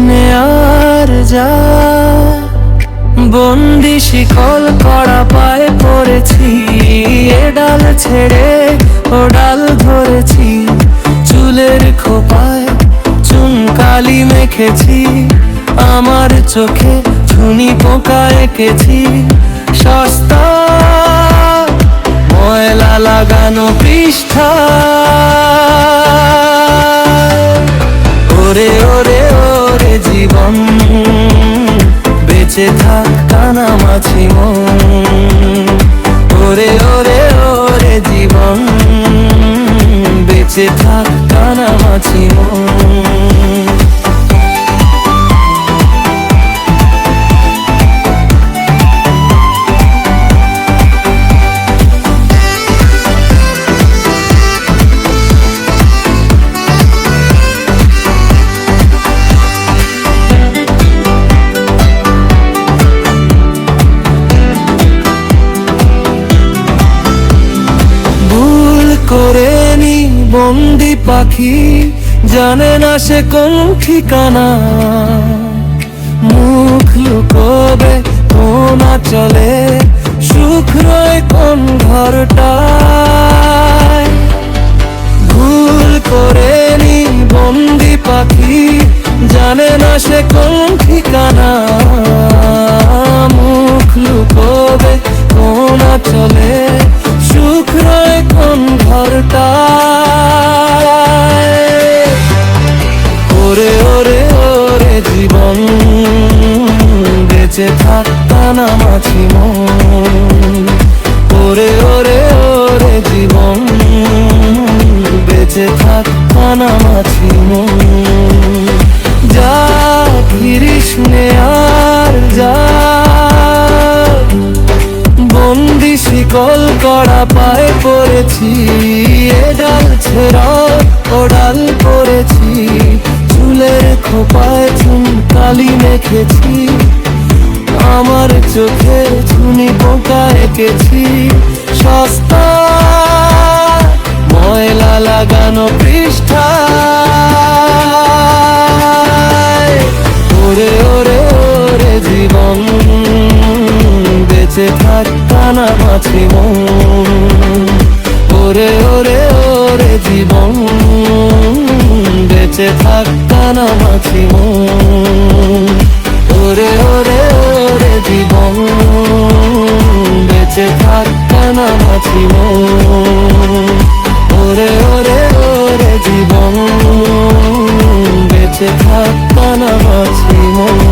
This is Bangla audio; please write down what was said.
নে আর যা, বন্দি শিকল করা পায়ে পড়েছি, এ ডাল ছেড়ে ও ডাল ধরেছি, চুলের খোপায় চুন কালি মেখেছি, আমার চোখে ঝুনি পোকা এঁকেছি, সস্তা ময়লা লাগানো পৃষ্ঠা। ওরে ওরে ওরে জীবন, বেঁচে থাক কানামাছি মন। ওরে ওরে ওরে জীবন, বেঁচে থাক কানামাছি মন। করে নি বন্দি পাখি, জানে না সে কোন ঠিকানা, মুখ লুকোবে কোন চলে, সুখ রয় কোন ঘরটায়। ভুল করে নি বন্দি পাখি, জানে না সে কোন ঠিকানা, মুখ লুকোবে কোন চলে, সুখ রয় কোন ঘরটায়। ওরে ওরে ওরে জীবন, বেঁচে থাক কানামাছি মন। ওরে ওরে ওরে জীবন, বেঁচে থাক কানামাছি মন। যা ফিরিস নে আর যা, বন্দি শিকল করা পায়ে পড়েছি, এ ডাল ছেড়া ও ডাল পড়েছি, চুলের খোপায় চুন কালি মেখেছি, আমার চোখে ঝুনি পোকা এঁকেছি, সস্তা ময়লা লাগানো পৃষ্ঠা। ওরে ওরে ওরে জীবন, বেঁচে থাক কানামাছি মন। ওরে ওরে ওরে জীবন, বেঁচে থাক কানামাছি মন। ওরে ওরে ওরে জীবন, বেঁচে থাক কানামাছি মন। ওরে ওরে ওরে জীবন, বেঁচে থাক কানামাছি মন।